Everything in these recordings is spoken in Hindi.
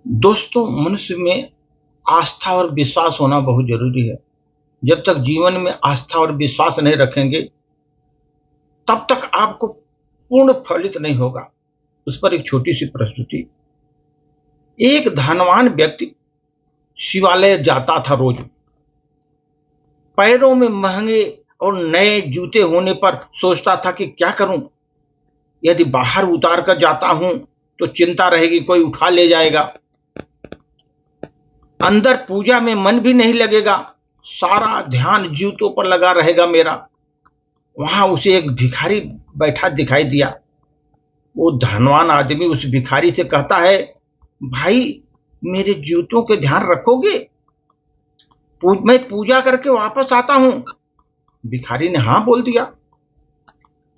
दोस्तों, मनुष्य में आस्था और विश्वास होना बहुत जरूरी है। जब तक जीवन में आस्था और विश्वास नहीं रखेंगे, तब तक आपको पूर्ण फलित नहीं होगा। उस पर एक छोटी सी प्रस्तुति। एक धनवान व्यक्ति शिवालय जाता था रोज। पैरों में महंगे और नए जूते होने पर सोचता था कि क्या करूं। यदि बाहर उतार कर जाता हूं तो चिंता रहेगी, कोई उठा ले जाएगा। अंदर पूजा में मन भी नहीं लगेगा, सारा ध्यान जूतों पर लगा रहेगा मेरा। वहां उसे एक भिखारी बैठा दिखाई दिया। वो धनवान आदमी उस भिखारी से कहता है, भाई मेरे जूतों के ध्यान रखोगे? मैं पूजा करके वापस आता हूं। भिखारी ने हाँ बोल दिया।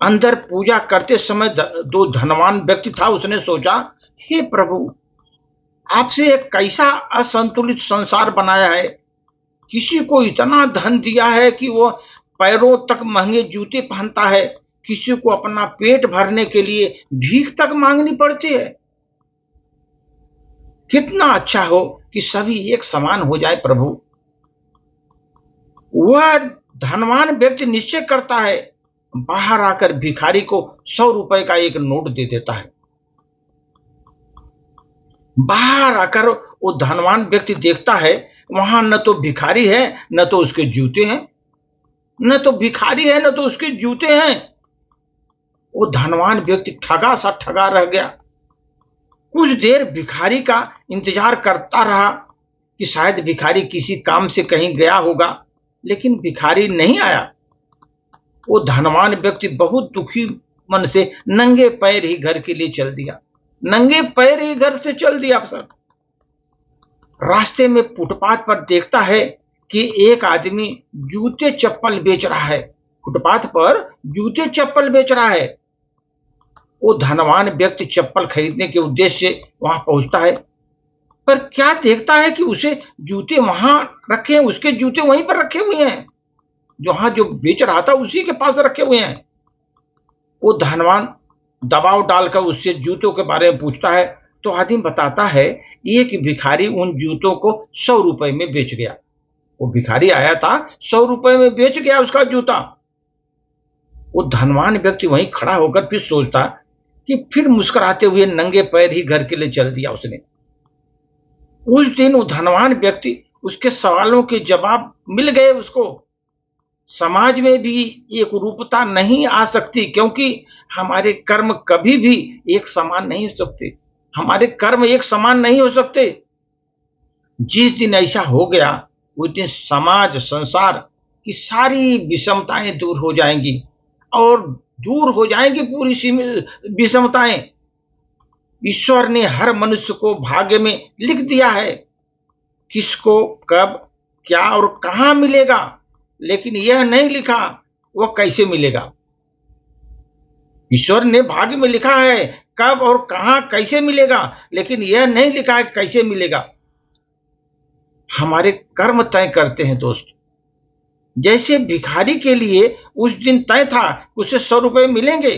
अंदर पूजा करते समय दो धनवान व्यक्ति था। उसने सोचा, हे प्रभु, आपसे एक कैसा असंतुलित संसार बनाया है। किसी को इतना धन दिया है कि वो पैरों तक महंगे जूते पहनता है, किसी को अपना पेट भरने के लिए भीख तक मांगनी पड़ती है। कितना अच्छा हो कि सभी एक समान हो जाए प्रभु। वह धनवान व्यक्ति निश्चय करता है, बाहर आकर भिखारी को 100 रुपए का एक नोट दे देता है। बाहर आकर वो धनवान व्यक्ति देखता है, वहां न तो भिखारी है न तो उसके जूते हैं, न तो भिखारी है न तो उसके जूते हैं। वो धनवान व्यक्ति ठगा सा ठगा रह गया। कुछ देर भिखारी का इंतजार करता रहा कि शायद भिखारी किसी काम से कहीं गया होगा, लेकिन भिखारी नहीं आया। वो धनवान व्यक्ति बहुत दुखी मन से नंगे पैर ही घर के लिए चल दिया। नंगे पैर ही घर से चल दिया। सर, रास्ते में फुटपाथ पर देखता है कि एक आदमी जूते चप्पल बेच रहा है। फुटपाथ पर जूते चप्पल बेच रहा है। वो धनवान व्यक्ति चप्पल खरीदने के उद्देश्य से वहां पहुंचता है, पर क्या देखता है कि उसे जूते वहां रखे हैं, उसके जूते वहीं पर रखे हुए हैं, जहां जो बेच रहा था उसी के पास रखे हुए हैं। वो धनवान दबाव डालकर उससे जूतों के बारे में पूछता है, तो आदमी बताता है एक भिखारी उन जूतों को 100 रुपए में बेच गया। वो भिखारी आया था, 100 रुपए में बेच गया उसका जूता। वो धनवान व्यक्ति वहीं खड़ा होकर फिर सोचता कि फिर मुस्कुराते हुए नंगे पैर ही घर के लिए चल दिया उसने। उस दिन वो धनवान व्यक्ति, उसके सवालों के जवाब मिल गए उसको। समाज में भी एक रूपता नहीं आ सकती, क्योंकि हमारे कर्म कभी भी एक समान नहीं हो सकते। हमारे कर्म एक समान नहीं हो सकते। जिस दिन ऐसा हो गया, उस दिन समाज संसार की सारी विषमताएं दूर हो जाएंगी, और दूर हो जाएंगी पूरी विषमताएं। ईश्वर ने हर मनुष्य को भाग्य में लिख दिया है, किसको कब क्या और कहां मिलेगा, लेकिन यह नहीं लिखा वह कैसे मिलेगा। ईश्वर ने भाग्य में लिखा है कब और कहां कैसे मिलेगा, लेकिन यह नहीं लिखा है कैसे मिलेगा। हमारे कर्म तय करते हैं दोस्त। जैसे भिखारी के लिए उस दिन तय था उसे 100 रुपए मिलेंगे,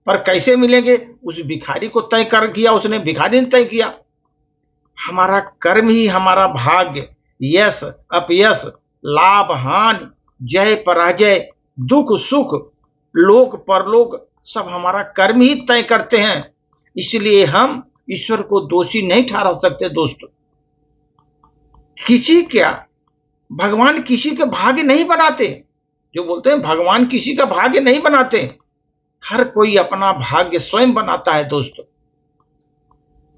पर कैसे मिलेंगे उस भिखारी को तय कर किया उसने, भिखारी ने तय किया। हमारा कर्म ही हमारा भाग्य, यश अपयश, लाभ हानि, जय पराजय, दुख सुख, लोक परलोक, सब हमारा कर्म ही तय करते हैं। इसलिए हम ईश्वर को दोषी नहीं ठहरा सकते दोस्तों। किसी क्या भगवान किसी के भाग्य नहीं बनाते। जो बोलते हैं भगवान किसी का भाग्य नहीं बनाते, हर कोई अपना भाग्य स्वयं बनाता है दोस्तों।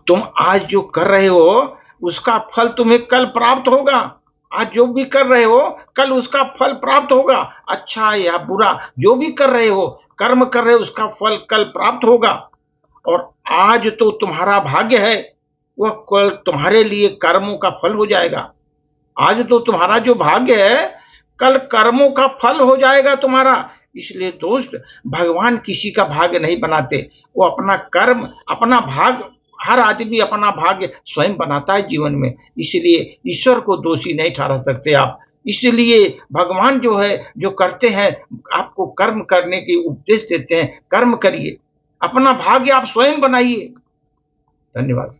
तुम आज जो कर रहे हो उसका फल तुम्हें कल प्राप्त होगा। आज जो भी कर रहे हो कल उसका फल प्राप्त होगा। अच्छा या बुरा जो भी कर रहे हो, कर्म कर रहे हो, उसका फल कल प्राप्त होगा। और आज तो तुम्हारा भाग्य है, वह कल तुम्हारे लिए कर्मों का फल हो जाएगा। आज तो तुम्हारा जो भाग्य है कल कर्मों का फल हो जाएगा तुम्हारा। इसलिए दोस्त, भगवान किसी का भाग्य नहीं बनाते, वो अपना कर्म अपना भाग, हर आदमी अपना भाग्य स्वयं बनाता है जीवन में। इसलिए ईश्वर को दोषी नहीं ठहरा सकते आप। इसलिए भगवान जो है जो करते हैं, आपको कर्म करने के उपदेश देते हैं। कर्म करिए, अपना भाग्य आप स्वयं बनाइए। धन्यवाद।